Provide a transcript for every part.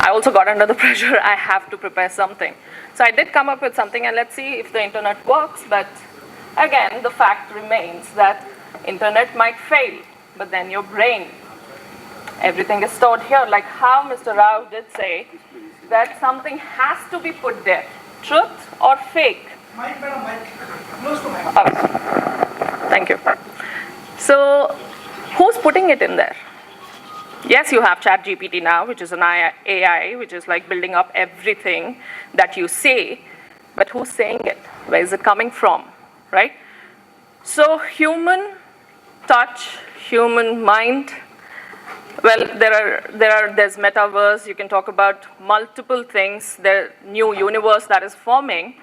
I also got under the pressure, I have to prepare something. So I did come up with something, and let's see if the internet works. But again, the fact remains that internet might fail, but then your brain, everything is stored here. Like how Mr. Rao did say that something has to be put there, truth or fake. Mic, madam, mic. Close to mic. Thank you. So who's putting it in there? Yes, you have ChatGPT now, which is an AI, which is like building up everything that you say, but who's saying it? Where is it coming from, right? So human touch, human mind, well, there's metaverse, you can talk about multiple things, there's new universe that is forming,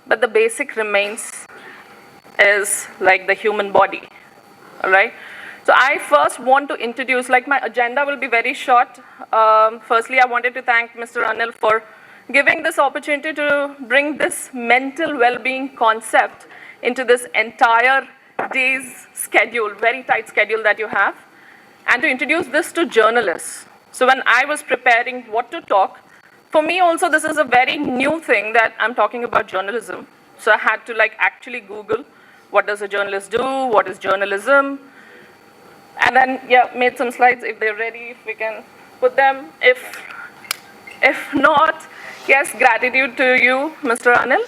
but the basic remains is like the human body, all right? So I first want to introduce, like my agenda will be very short. Firstly, I wanted to thank Mr. Anil for giving this opportunity to bring this mental well-being concept into this entire day's schedule, very tight schedule that you have, and to introduce this to journalists. So when I was preparing what to talk, for me also this is a very new thing that I'm talking about journalism. So I had to like actually Google, what does a journalist do, what is journalism? And then, yeah, made some slides. If they're ready, if we can put them. If not, yes, gratitude to you, Mr. Anil.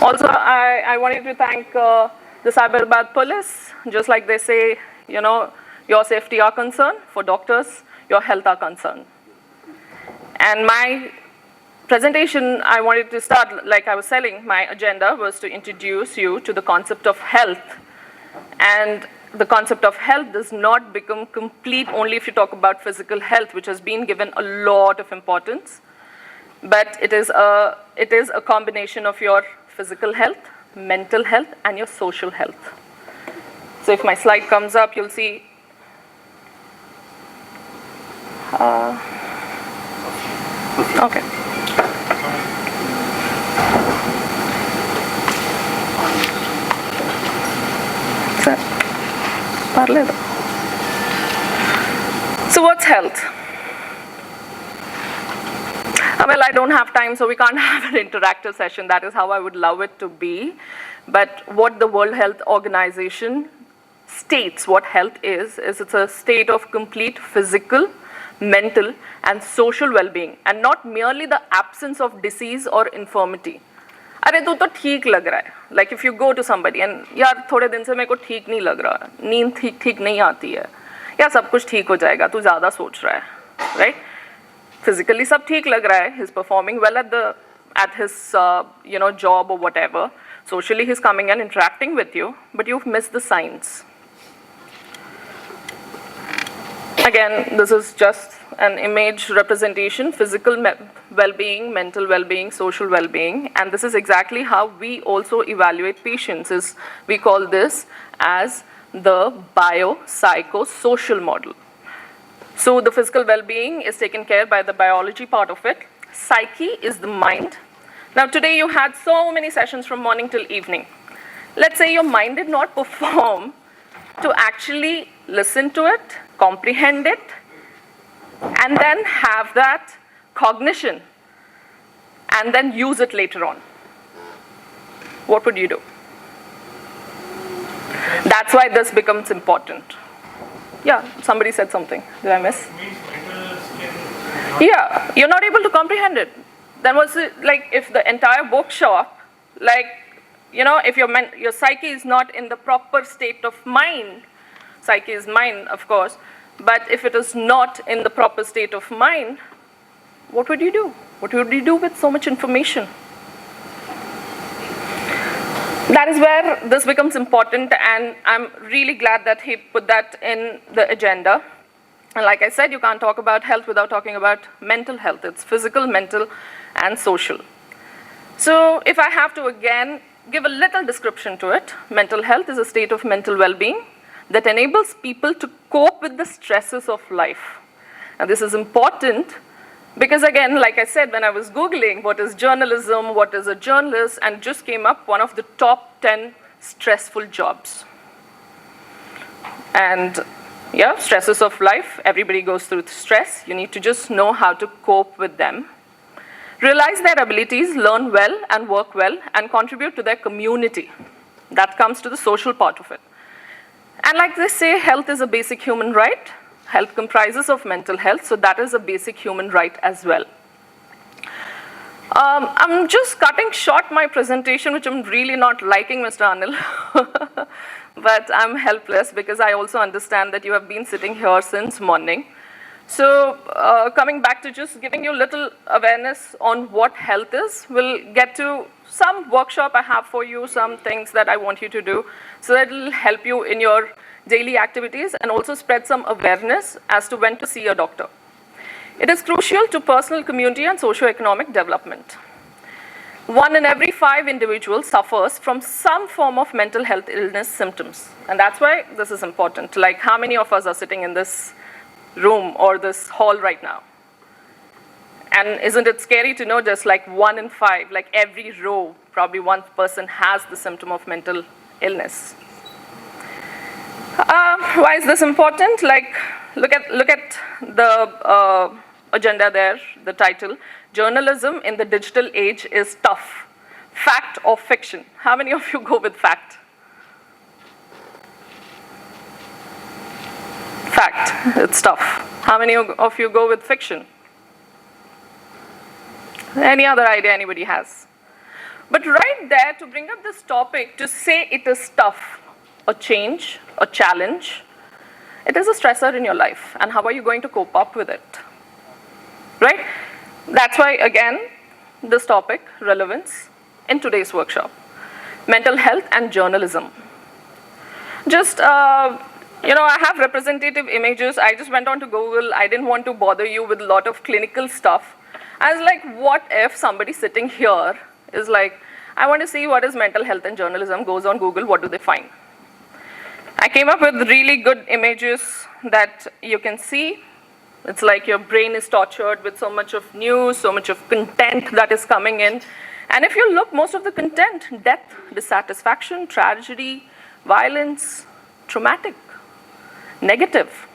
Also, I wanted to thank the Cyberabad police. Just like they say, you know, your safety are concerned. For doctors, your health are concerned. And my presentation, I wanted to start, like I was telling, my agenda was to introduce you to the concept of health. And the concept of health does not become complete only if you talk about physical health, which has been given a lot of importance. But it is a combination of your physical health, mental health, and your social health. So if my slide comes up, you'll see. Okay. So what's health? Well, I don't have time, so we can't have an interactive session. That is how I would love it to be. But what the World Health Organization states what health is it's a state of complete physical, mental, and social well-being, and not merely the absence of disease or infirmity. अरे तू तो ठीक लग रहा है. Like if you go to somebody and यार थोड़े दिन से मेरे को ठीक नहीं लग रहा, नींद ठीक नहीं आती है, यार सब कुछ ठीक हो जाएगा, तू ज़्यादा सोच रहा है, right? Physically सब ठीक लग रहा है, he's performing well at his job or whatever. Socially he's coming and interacting with you, but you've missed the signs. Again, this is just an image representation, physical well-being, mental well-being, social well-being, and this is exactly how we also evaluate patients. We call this as the biopsychosocial model. So the physical well-being is taken care by the biology part of it. Psyche is the mind. Now today you had so many sessions from morning till evening. Let's say your mind did not perform to actually listen to it, comprehend it, and then have that cognition, and then use it later on. What would you do? That's why this becomes important. Yeah, somebody said something. Did I miss? Yeah, you're not able to comprehend it. Then what's it like if the entire bookshop, like, you know, if your psyche is not in the proper state of mind, psyche is mind, of course, but if it is not in the proper state of mind, what would you do? What would you do with so much information? That is where this becomes important, and I'm really glad that he put that in the agenda. And like I said, you can't talk about health without talking about mental health. It's physical, mental, and social. So if I have to again give a little description to it, mental health is a state of mental well-being that enables people to cope with the stresses of life. And this is important Because again, like I said, when I was Googling what is journalism, what is a journalist, and just came up one of the top 10 stressful jobs. And yeah, stresses of life, everybody goes through stress. You need to just know how to cope with them. Realize their abilities, learn well and work well, and contribute to their community. That comes to the social part of it. And like they say, health is a basic human right. Health comprises of mental health, so that is a basic human right as well. I'm just cutting short my presentation, which I'm really not liking, Mr. Anil. But I'm helpless because I also understand that you have been sitting here since morning. So coming back to just giving you a little awareness on what health is, we'll get to some workshop I have for you, some things that I want you to do, so that it will help you in your daily activities and also spread some awareness as to when to see a doctor. It is crucial to personal, community, and socio-economic development. 1 in every 5 individuals suffers from some form of mental health illness symptoms. And that's why this is important. Like, how many of us are sitting in this room or this hall right now? And isn't it scary to know just like 1 in 5, like every row, probably one person has the symptom of mental illness. Why is this important? Like, look at the agenda there, the title. Journalism in the digital age is tough. Fact or fiction? How many of you go with fact? Fact, it's tough. How many of you go with fiction? Any other idea anybody has? But right there, to bring up this topic, to say it is tough, a change, a challenge, it is a stressor in your life. And how are you going to cope up with it? Right? That's why, again, this topic, relevance, in today's workshop. Mental health and journalism. Just, I have representative images. I just went on to Google. I didn't want to bother you with a lot of clinical stuff. I was like, what if somebody sitting here is like, I want to see what is mental health and journalism, goes on Google, what do they find? I came up with really good images that you can see. It's like your brain is tortured with so much of news, so much of content that is coming in. And if you look, most of the content, death, dissatisfaction, tragedy, violence, traumatic, negative.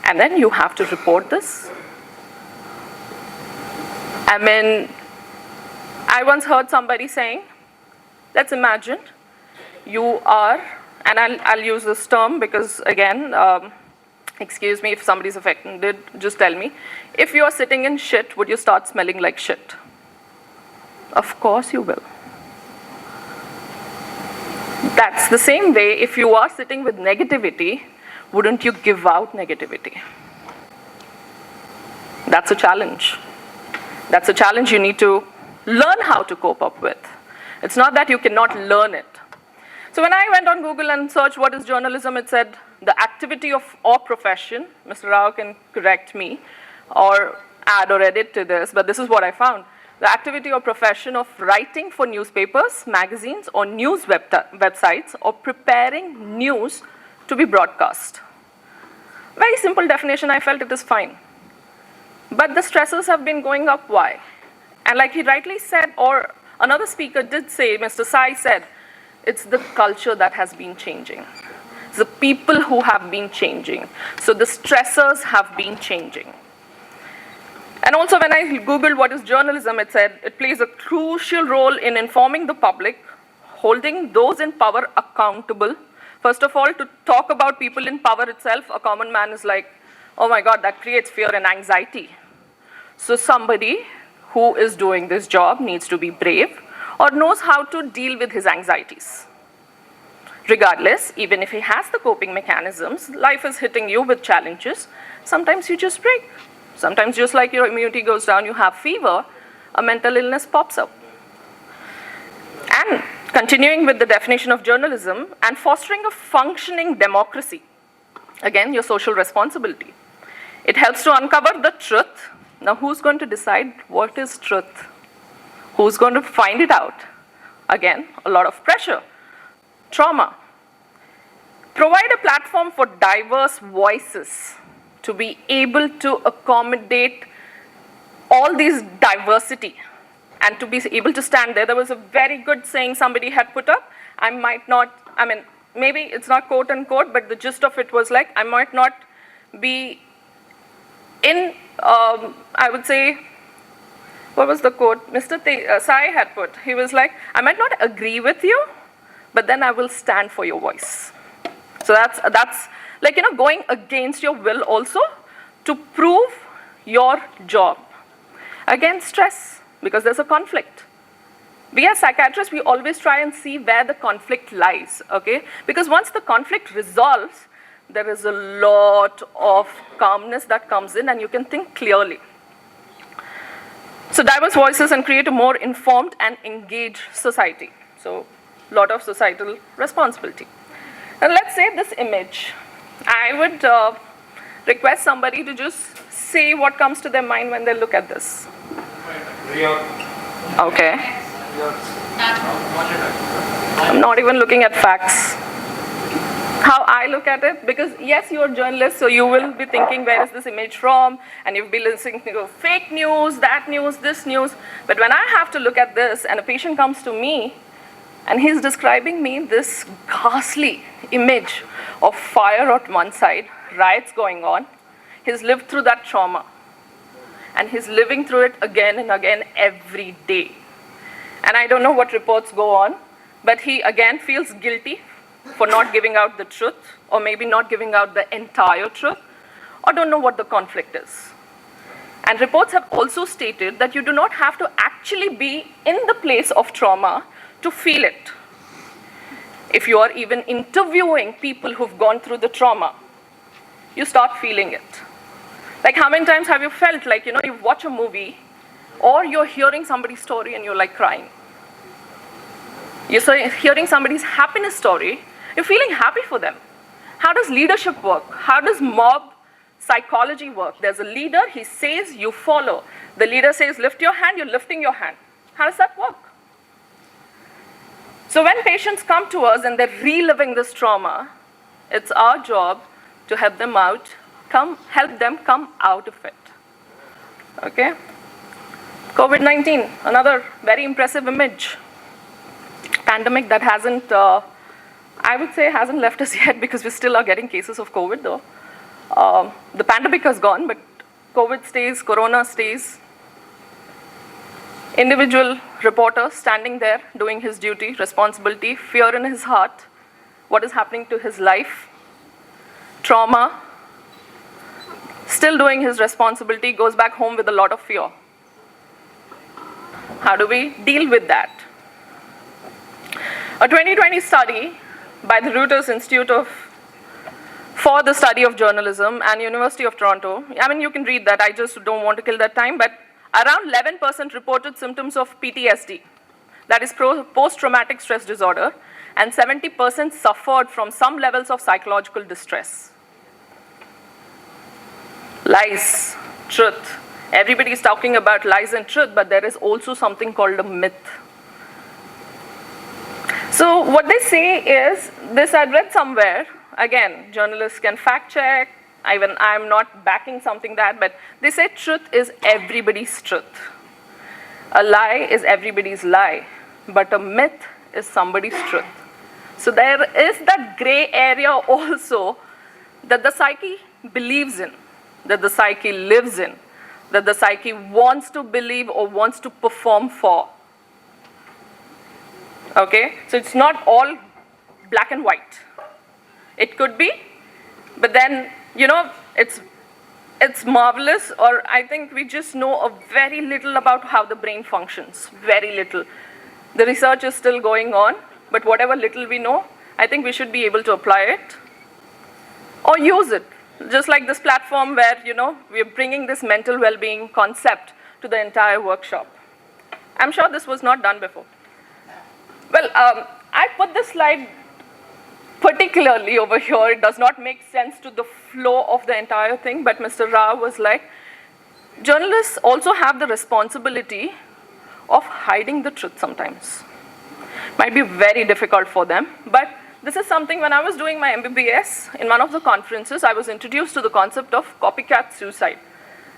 And then you have to report this. I mean, I once heard somebody saying, let's imagine you are, and I'll use this term because again, excuse me if somebody's offended, just tell me. If you are sitting in shit, would you start smelling like shit? Of course you will. That's the same way if you are sitting with negativity, wouldn't you give out negativity? That's a challenge. That's a challenge you need to learn how to cope up with. It's not that you cannot learn it. So when I went on Google and searched what is journalism, it said the activity of or profession, Mr. Rao can correct me or add or edit to this, but this is what I found. The activity or profession of writing for newspapers, magazines, or news websites, or preparing news to be broadcast. Very simple definition, I felt it is fine. But the stresses have been going up, why? And like he rightly said, or another speaker did say, Mr. Sai said, it's the culture that has been changing. It's the people who have been changing. So the stressors have been changing. And also when I Googled what is journalism, it said it plays a crucial role in informing the public, holding those in power accountable. First of all, to talk about people in power itself, a common man is like, oh my God, that creates fear and anxiety. So somebody who is doing this job needs to be brave or knows how to deal with his anxieties. Regardless, even if he has the coping mechanisms, life is hitting you with challenges. Sometimes you just break. Sometimes just like your immunity goes down, you have fever, a mental illness pops up. And continuing with the definition of journalism and fostering a functioning democracy. Again, your social responsibility. It helps to uncover the truth. Now, who's going to decide what is truth? Who's going to find it out? Again, a lot of pressure. Trauma. Provide a platform for diverse voices to be able to accommodate all these diversity and to be able to stand there. There was a very good saying somebody had put up. I might not, I mean, maybe it's not quote unquote, but the gist of it was like, I might not be in, I would say, what was the quote Mr. Sai had put? He was like, I might not agree with you, but then I will stand for your voice. So that's like, you know, going against your will also to prove your job. Again, stress, because there's a conflict. We as psychiatrists, we always try and see where the conflict lies, okay? Because once the conflict resolves, there is a lot of calmness that comes in and you can think clearly. So diverse voices and create a more informed and engaged society. So a lot of societal responsibility. And let's say this image. I would request somebody to just say what comes to their mind when they look at this. Okay. I'm not even looking at facts. How I look at it, because yes, you're a journalist, so you will be thinking, where is this image from? And you'll be listening to fake news, that news, this news. But when I have to look at this and a patient comes to me and he's describing me this ghastly image of fire on one side, riots going on, he's lived through that trauma. And he's living through it again and again every day. And I don't know what reports go on, but he again feels guilty for not giving out the truth, or maybe not giving out the entire truth, or don't know what the conflict is. And reports have also stated that you do not have to actually be in the place of trauma to feel it. If you are even interviewing people who've gone through the trauma, you start feeling it. Like, how many times have you felt like, you know, you watch a movie or you're hearing somebody's story and you're like crying? You're hearing somebody's happiness story, you're feeling happy for them. How does leadership work? How does mob psychology work? There's a leader, he says, you follow. The leader says, lift your hand, you're lifting your hand. How does that work? So when patients come to us and they're reliving this trauma, it's our job to help them out, help them come out of it. Okay? COVID-19, another very impressive image. Pandemic that hasn't, I would say, hasn't left us yet, because we still are getting cases of COVID though. The pandemic has gone, but COVID stays, Corona stays. Individual reporter standing there doing his duty, responsibility, fear in his heart, what is happening to his life, trauma, still doing his responsibility, goes back home with a lot of fear. How do we deal with that? A 2020 study by the Reuters Institute for the Study of Journalism and University of Toronto, I mean, you can read that, I just don't want to kill that time, but around 11% reported symptoms of PTSD, that is post-traumatic stress disorder, and 70% suffered from some levels of psychological distress. Lies, truth. Everybody is talking about lies and truth, but there is also something called a myth. So what they say is, this I read somewhere, again, journalists can fact check, I'm not backing something that, but they say truth is everybody's truth. A lie is everybody's lie, but a myth is somebody's truth. So there is that gray area also that the psyche believes in, that the psyche lives in, that the psyche wants to believe or wants to perform for. Okay, so it's not all black and white. It could be, but then, you know, it's marvelous, or I think we just know a very little about how the brain functions, very little. The research is still going on, but whatever little we know, I think we should be able to apply it or use it. Just like this platform where, you know, we're bringing this mental well-being concept to the entire workshop. I'm sure this was not done before. Well, I put this slide particularly over here. It does not make sense to the flow of the entire thing, but Mr. Rao was like, journalists also have the responsibility of hiding the truth sometimes. Might be very difficult for them, but this is something when I was doing my MBBS, in one of the conferences, I was introduced to the concept of copycat suicide.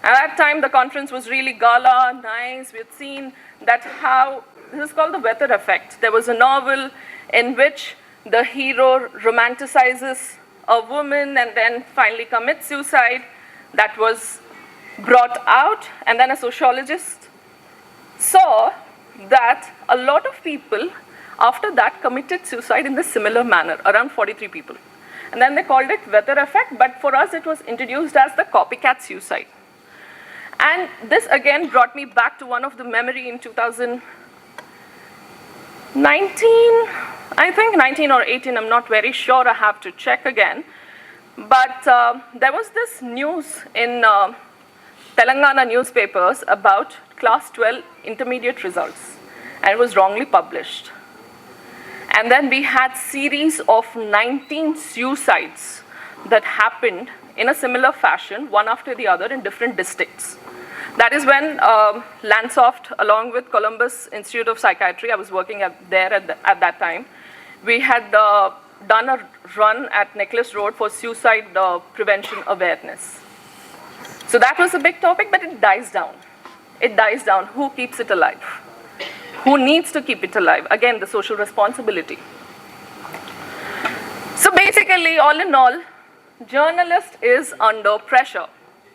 At that time, the conference was really gala, nice. We had seen that how, this is called the weather effect. There was a novel in which the hero romanticizes a woman and then finally commits suicide. That was brought out, and then a sociologist saw that a lot of people after that committed suicide in the similar manner, around 43 people. And then they called it weather effect, but for us it was introduced as the copycat suicide. And this again brought me back to one of the memory in 2019, I think 19 or 18, I'm not very sure, I have to check again. But there was this news in Telangana newspapers about class 12 intermediate results, and it was wrongly published. And then we had series of 19 suicides that happened in a similar fashion, one after the other in different districts. That is when Lancesoft, along with Columbus Institute of Psychiatry, I was working at that time, we had done a run at Necklace Road for suicide prevention awareness. So that was a big topic, but it dies down. It dies down. Who keeps it alive? Who needs to keep it alive? Again, the social responsibility. So basically, all in all, journalist is under pressure.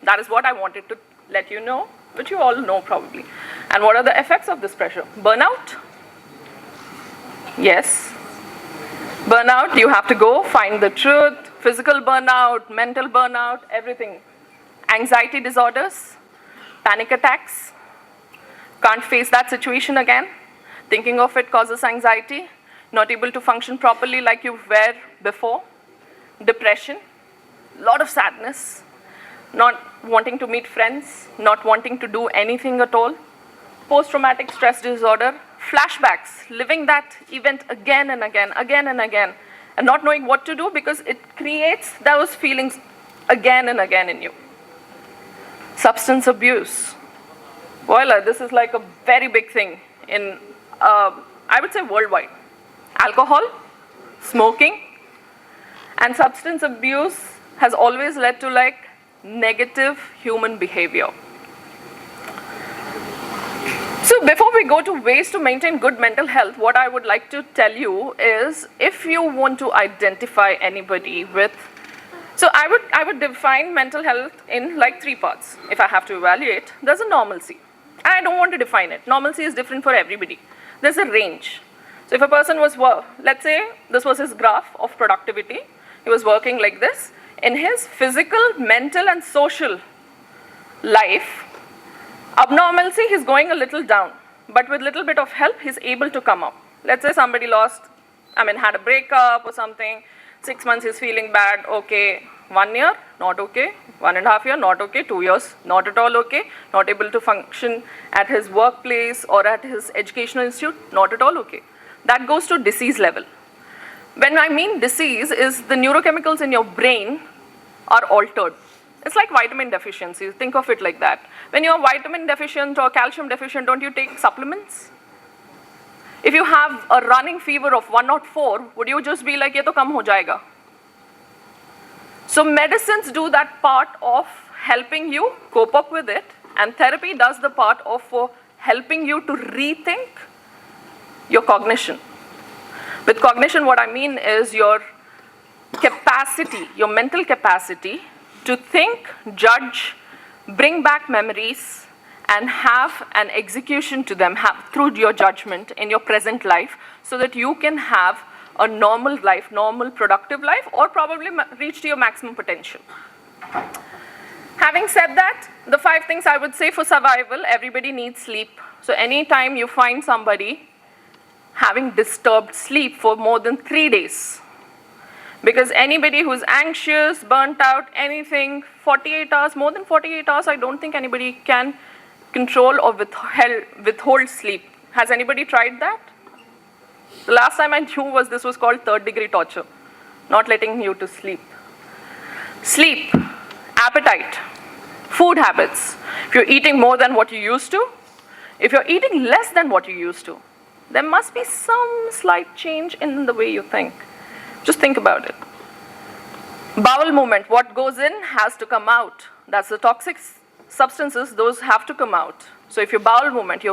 That is what I wanted to let you know, which you all know probably. And what are the effects of this pressure? Burnout? Yes. Burnout, you have to go find the truth. Physical burnout, mental burnout, everything. Anxiety disorders, panic attacks. Can't face that situation again. Thinking of it causes anxiety. Not able to function properly like you were before. Depression, lot of sadness. Not wanting to meet friends, not wanting to do anything at all. Post-traumatic stress disorder, flashbacks, living that event again and again, and not knowing what to do because it creates those feelings again and again in you. Substance abuse. Well, this is like a very big thing in, I would say worldwide. Alcohol, smoking, and substance abuse has always led to like negative human behavior. So before we go to ways to maintain good mental health, what I would like to tell you is if you want to identify anybody with, so I would define mental health in like 3 parts. If I have to evaluate, there's a normalcy. And I don't want to define it. Normalcy is different for everybody. There's a range. So if a person was, let's say this was his graph of productivity, he was working like this. In his physical, mental and social life, abnormalcy, he's going a little down. But with little bit of help, he's able to come up. Let's say somebody had a breakup or something. 6 months he's feeling bad, okay. 1 year, not okay. 1.5 years, not okay. 2 years, not at all okay. Not able to function at his workplace or at his educational institute, not at all okay. That goes to disease level. When I mean disease is the neurochemicals in your brain are altered. It's like vitamin deficiency. Think of it like that. When you're vitamin deficient or calcium deficient, don't you take supplements? If you have a running fever of 104, would you just be like, ye to kam ho jayega? So medicines do that part of helping you cope up with it, and therapy does the part of helping you to rethink your cognition. With cognition, what I mean is your capacity, your mental capacity to think, judge, bring back memories, and have an execution to them through your judgment in your present life so that you can have a normal life, normal productive life, or probably reach to your maximum potential. Having said that, the 5 things I would say for survival, everybody needs sleep. So anytime you find somebody having disturbed sleep for more than 3 days, because anybody who's anxious, burnt out, anything, 48 hours, more than 48 hours, I don't think anybody can control or withhold sleep. Has anybody tried that? The last time I knew this was called 3rd-degree torture, not letting you to sleep. Sleep, appetite, food habits. If you're eating more than what you used to, if you're eating less than what you used to, there must be some slight change in the way you think. Just think about it. Bowel movement, what goes in has to come out. That's the toxic substances, those have to come out. So if your bowel movement,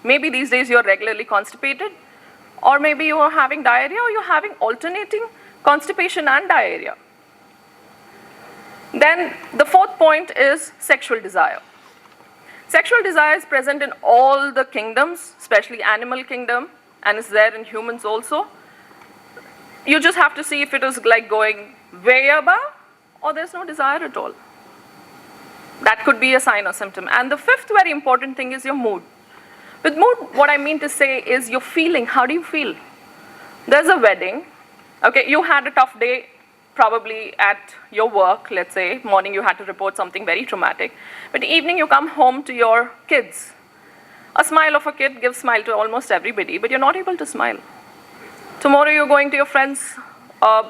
maybe these days you're regularly constipated, or maybe you are having diarrhea, or you're having alternating constipation and diarrhea. Then the fourth point is sexual desire. Sexual desire is present in all the kingdoms, especially animal kingdom, and is there in humans also. You just have to see if it is like going way above or there's no desire at all. That could be a sign or symptom. And the fifth very important thing is your mood. With mood, what I mean to say is your feeling. How do you feel? There's a wedding. Okay, you had a tough day probably at your work, let's say. Morning you had to report something very traumatic. But evening you come home to your kids. A smile of a kid gives smile to almost everybody, but you're not able to smile. Tomorrow you're going to your friends,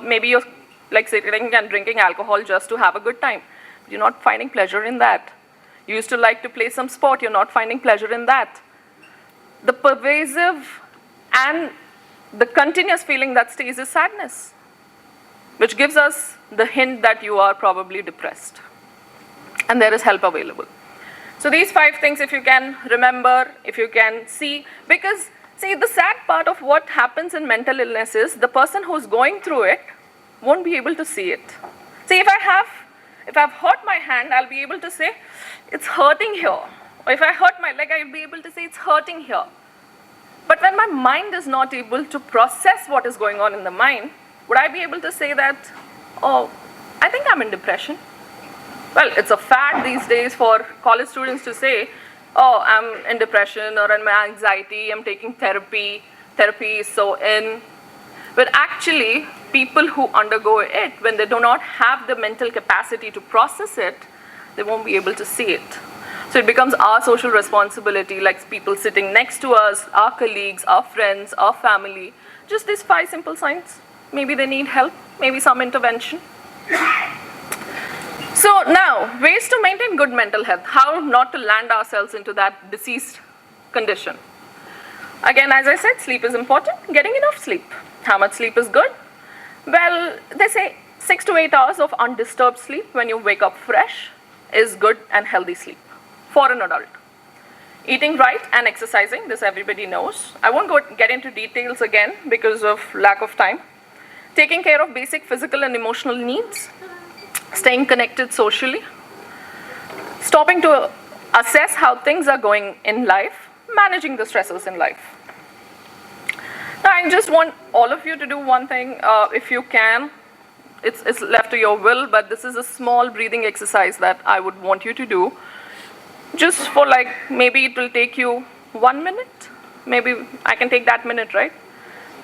maybe you're like sitting and drinking alcohol just to have a good time. You're not finding pleasure in that. You used to like to play some sport, you're not finding pleasure in that. The pervasive and the continuous feeling that stays is sadness, which gives us the hint that you are probably depressed. And there is help available. So these 5 things, if you can remember, if you can see, because see, the sad part of what happens in mental illness is the person who's going through it won't be able to see it. See, if I've hurt my hand, I'll be able to say, it's hurting here. Or if I hurt my leg, I'll be able to say, it's hurting here. But when my mind is not able to process what is going on in the mind, would I be able to say that, oh, I think I'm in depression? Well, it's a fad these days for college students to say, oh, I'm in depression or in my anxiety, I'm taking therapy, therapy is so in. But actually, people who undergo it, when they do not have the mental capacity to process it, they won't be able to see it. So it becomes our social responsibility, like people sitting next to us, our colleagues, our friends, our family. Just these 5 simple signs. Maybe they need help, maybe some intervention. So now, ways to maintain good mental health. How not to land ourselves into that deceased condition. Again, as I said, sleep is important. Getting enough sleep. How much sleep is good? Well, they say 6 to 8 hours of undisturbed sleep when you wake up fresh is good and healthy sleep for an adult. Eating right and exercising, this everybody knows. I won't get into details again because of lack of time. Taking care of basic physical and emotional needs. Staying connected socially. Stopping to assess how things are going in life. Managing the stresses in life. Now, I just want all of you to do one thing, if you can. It's left to your will, but this is a small breathing exercise that I would want you to do. Just for like, maybe it will take you 1 minute. Maybe I can take that minute, right?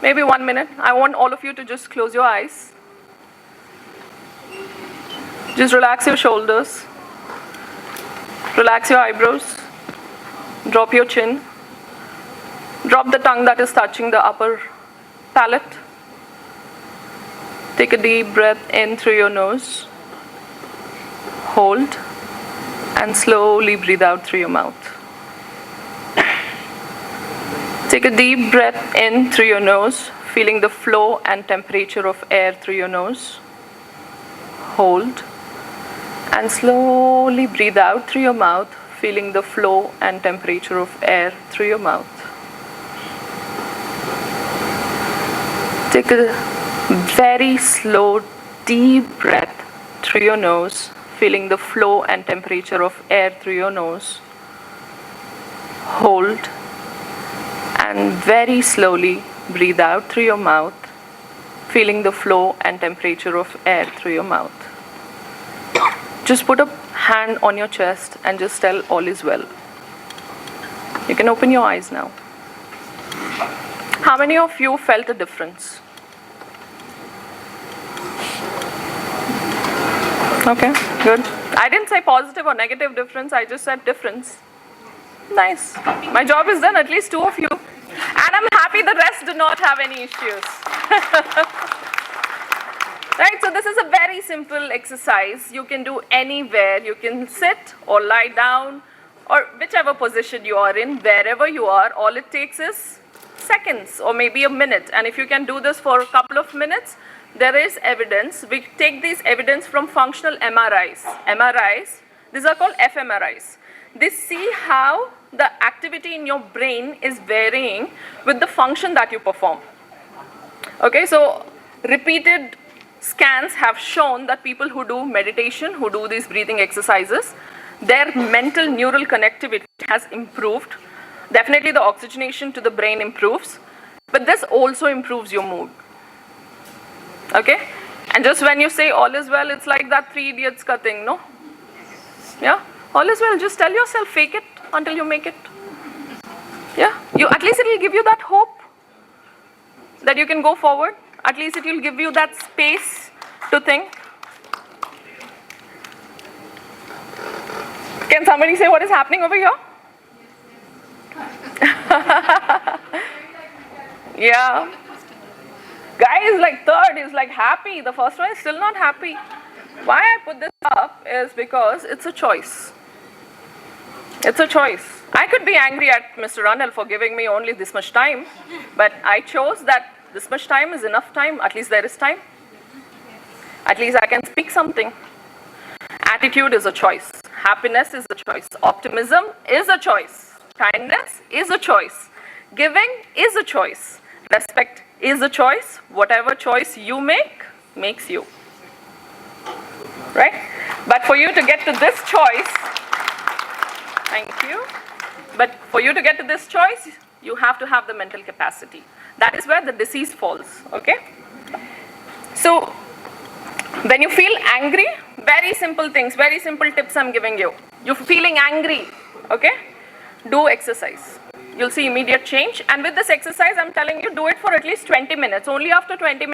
Maybe 1 minute. I want all of you to just close your eyes. Just relax your shoulders. Relax your eyebrows. Drop your chin. Drop the tongue that is touching the upper palate. Take a deep breath in through your nose. Hold. And slowly breathe out through your mouth. Take a deep breath in through your nose, feeling the flow and temperature of air through your nose. Hold. And slowly breathe out through your mouth, feeling the flow and temperature of air through your mouth. Take a very slow, deep breath through your nose, feeling the flow and temperature of air through your nose. Hold. And very slowly breathe out through your mouth, feeling the flow and temperature of air through your mouth. Just put a hand on your chest and just tell all is well. You can open your eyes now. How many of you felt a difference? Okay, good. I didn't say positive or negative difference, I just said difference. Nice. My job is done, at least 2 of you. And I'm happy the rest do not have any issues. Right, so this is a very simple exercise. You can do anywhere. You can sit or lie down or whichever position you are in, wherever you are. All it takes is seconds or maybe a minute. And if you can do this for a couple of minutes, there is evidence. We take this evidence from functional MRIs. MRIs, These are called fMRIs. They see how the activity in your brain is varying with the function that you perform. Okay, so repeated scans have shown that people who do meditation, who do these breathing exercises, their mental neural connectivity has improved. Definitely the oxygenation to the brain improves, but this also improves your mood. Okay? And just when you say all is well, it's like that Three Idiots ka thing, no? Yeah? All is well. Just tell yourself, fake it until you make it. Yeah? At least it will give you that hope that you can go forward. At least it will give you that space to think. Can somebody say what is happening over here? Yeah. Guy is like third, is like happy. The first one is still not happy. Why I put this up is because it's a choice. It's a choice. I could be angry at Mr. Randall for giving me only this much time, but I chose that this much time is enough time. At least there is time. At least I can speak something. Attitude is a choice. Happiness is a choice. Optimism is a choice. Kindness is a choice. Giving is a choice. Respect is a choice. Whatever choice you make, makes you. Right? But for you to get to this choice, thank you. But for you to get to this choice, you have to have the mental capacity. That is where the disease falls. Okay? So, when you feel angry, very simple things, very simple tips I'm giving you. You're feeling angry, okay? Do exercise. You'll see immediate change. And with this exercise, I'm telling you, do it for at least 20 minutes. Only after 20 minutes.